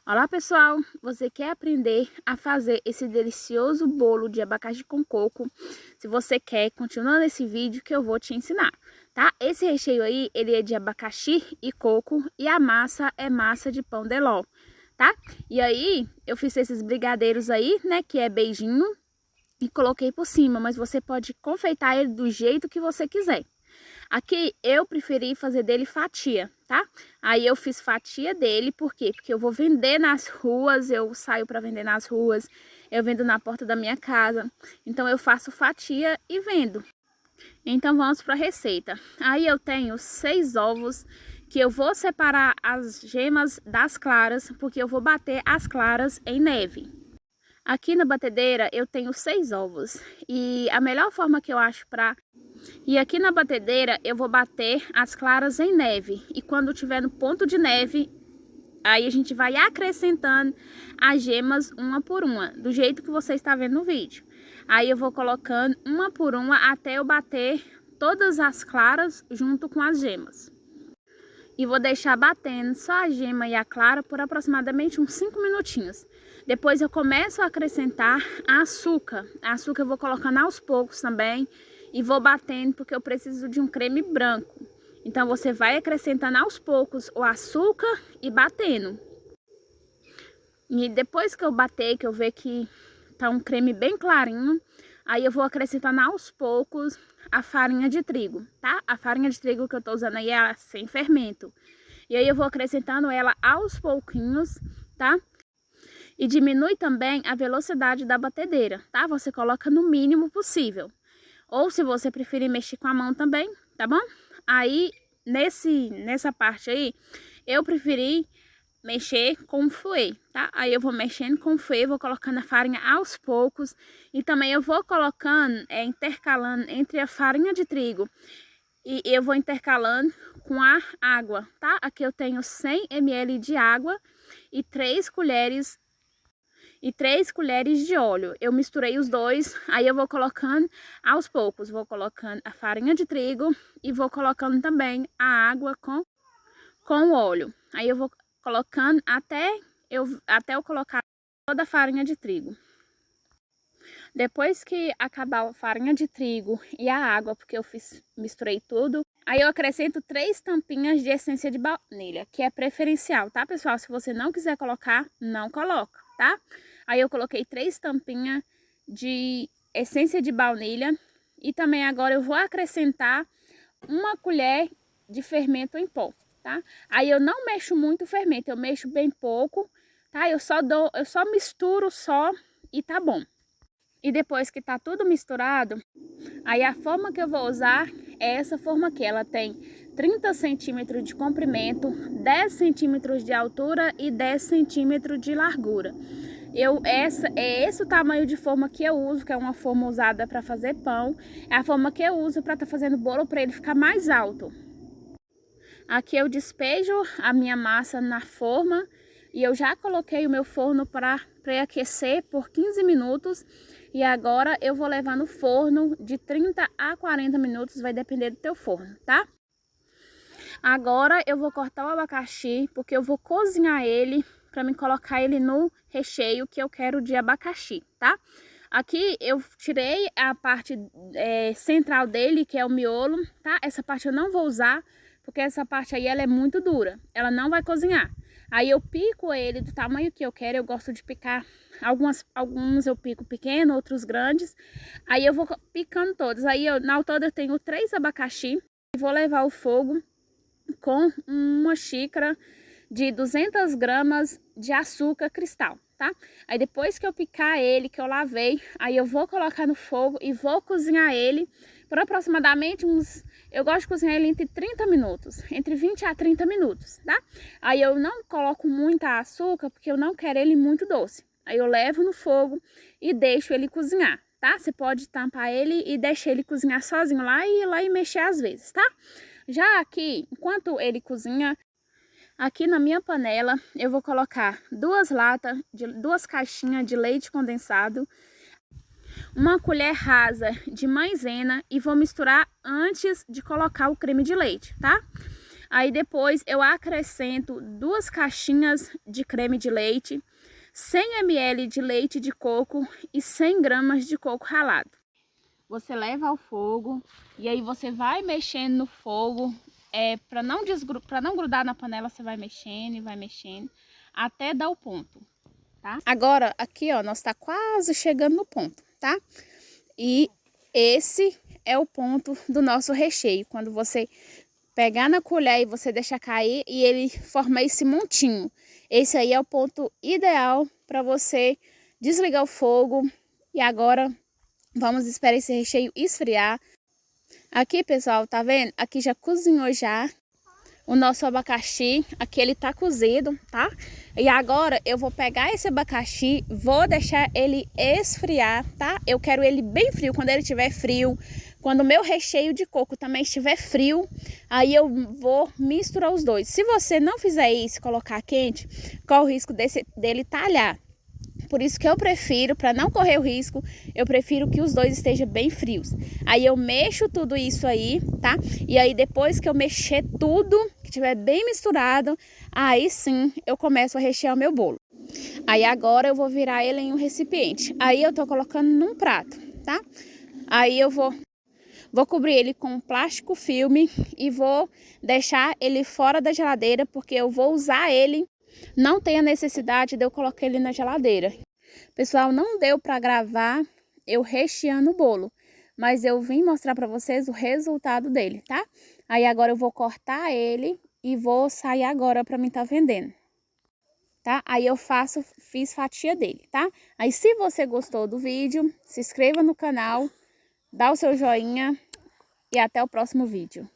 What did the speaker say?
Olá pessoal, você quer aprender a fazer esse delicioso bolo de abacaxi com coco? Se você quer, continua nesse vídeo que eu vou te ensinar, tá? Esse recheio aí, ele é de abacaxi e coco e a massa é massa de pão de ló, tá? E aí, eu fiz esses brigadeiros aí, né, que é beijinho e coloquei por cima, mas você pode confeitar ele do jeito que você quiser. Aqui eu preferi fazer dele fatia, tá? Aí eu fiz fatia dele, por quê? Porque eu vou vender nas ruas, eu saio para vender nas ruas, eu vendo na porta da minha casa. Então eu faço fatia e vendo. Então vamos para a receita. Aí eu tenho 6 ovos que eu vou separar as gemas das claras, porque eu vou bater as claras em neve. Aqui na batedeira eu tenho 6 ovos e a melhor forma que eu acho para... E aqui na batedeira eu vou bater as claras em neve. E quando tiver no ponto de neve, aí a gente vai acrescentando as gemas uma por uma, do jeito que você está vendo no vídeo. Aí eu vou colocando uma por uma até eu bater todas as claras junto com as gemas. E vou deixar batendo só a gema e a clara por aproximadamente uns 5 minutinhos. Depois eu começo a acrescentar açúcar. Açúcar eu vou colocando aos poucos também. E vou batendo porque eu preciso de um creme branco. Então você vai acrescentando aos poucos o açúcar e batendo. E depois que eu bater, que eu ver que tá um creme bem clarinho, aí eu vou acrescentando aos poucos a farinha de trigo, tá? A farinha de trigo que eu tô usando aí é sem fermento. E aí eu vou acrescentando ela aos pouquinhos, tá? E diminui também a velocidade da batedeira, tá? Você coloca no mínimo possível. Ou se você preferir mexer com a mão também, tá bom? Aí, nessa parte aí, eu preferi mexer com o fouet, tá? Aí eu vou mexendo com o fouet, vou colocando a farinha aos poucos. E também eu vou colocando, intercalando entre a farinha de trigo e eu vou intercalando com a água, tá? Aqui eu tenho 100 ml de água e 3 colheres de óleo. Eu misturei os dois, aí eu vou colocando aos poucos. Vou colocando a farinha de trigo e vou colocando também a água com o óleo. Aí eu vou colocando até eu colocar toda a farinha de trigo. Depois que acabar a farinha de trigo e a água, porque eu misturei tudo, aí eu acrescento 3 tampinhas de essência de baunilha, que é preferencial, tá, pessoal? Se você não quiser colocar, não coloca, tá? Aí eu coloquei 3 tampinhas de essência de baunilha e também agora eu vou acrescentar 1 colher de fermento em pó, tá? Aí eu não mexo muito o fermento, eu mexo bem pouco, tá? Eu só misturo só e tá bom. E depois que tá tudo misturado, aí a forma que eu vou usar é essa forma aqui. Ela tem 30 centímetros de comprimento, 10 centímetros de altura e 10 centímetros de largura. Esse o tamanho de forma que eu uso, que é uma forma usada para fazer pão. É a forma que eu uso para estar fazendo bolo para ele ficar mais alto. Aqui eu despejo a minha massa na forma e eu já coloquei o meu forno para pré-aquecer por 15 minutos. E agora eu vou levar no forno de 30 a 40 minutos, vai depender do teu forno, tá? Agora eu vou cortar o abacaxi, porque eu vou cozinhar ele para me colocar ele no recheio que eu quero de abacaxi, tá? Aqui eu tirei a parte central dele, que é o miolo, tá? Essa parte eu não vou usar, porque essa parte aí ela é muito dura, ela não vai cozinhar. Aí eu pico ele do tamanho que eu quero, eu gosto de picar, alguns eu pico pequeno, outros grandes. Aí eu vou picando todos, aí na altura eu tenho 3 abacaxi e vou levar ao fogo com uma xícara de 200 gramas de açúcar cristal, tá? Aí depois que eu picar ele, que eu lavei, aí eu vou colocar no fogo e vou cozinhar ele por aproximadamente eu gosto de cozinhar ele entre 30 minutos, entre 20 a 30 minutos, tá? Aí eu não coloco muita açúcar, porque eu não quero ele muito doce. Aí eu levo no fogo e deixo ele cozinhar, tá? Você pode tampar ele e deixar ele cozinhar sozinho lá e mexer às vezes, tá? Já aqui, enquanto ele cozinha, aqui na minha panela eu vou colocar 2 caixinhas de leite condensado, 1 colher rasa de maisena e vou misturar antes de colocar o creme de leite, tá? Aí depois eu acrescento 2 caixinhas de creme de leite, 100 ml de leite de coco e 100 gramas de coco ralado. Você leva ao fogo e aí você vai mexendo no fogo, para não grudar na panela, você vai mexendo até dar o ponto, tá? Agora aqui, ó, nós tá quase chegando no ponto, tá? E esse é o ponto do nosso recheio, quando você pegar na colher e você deixar cair e ele formar esse montinho. Esse aí é o ponto ideal para você desligar o fogo. E agora vamos esperar esse recheio esfriar. Aqui, pessoal, tá vendo? Aqui já cozinhou já o nosso abacaxi. Aqui ele tá cozido, tá? E agora eu vou pegar esse abacaxi, vou deixar ele esfriar, tá? Eu quero ele bem frio. Quando ele estiver frio, quando o meu recheio de coco também estiver frio, aí eu vou misturar os dois. Se você não fizer isso, colocar quente, corre o risco dele talhar. Por isso que eu prefiro, para não correr o risco, eu prefiro que os dois estejam bem frios. Aí eu mexo tudo isso aí, tá? E aí depois que eu mexer tudo, que estiver bem misturado, aí sim eu começo a rechear o meu bolo. Aí agora eu vou virar ele em um recipiente. Aí eu tô colocando num prato, tá? Aí eu vou cobrir ele com plástico filme e vou deixar ele fora da geladeira, porque eu vou usar ele. Não tem a necessidade de eu colocar ele na geladeira. Pessoal, não deu para gravar eu recheando o bolo, mas eu vim mostrar para vocês o resultado dele, tá? Aí agora eu vou cortar ele e vou sair agora para mim tá vendendo, tá? Aí eu fiz fatia dele, tá? Aí se você gostou do vídeo, se inscreva no canal, dá o seu joinha e até o próximo vídeo.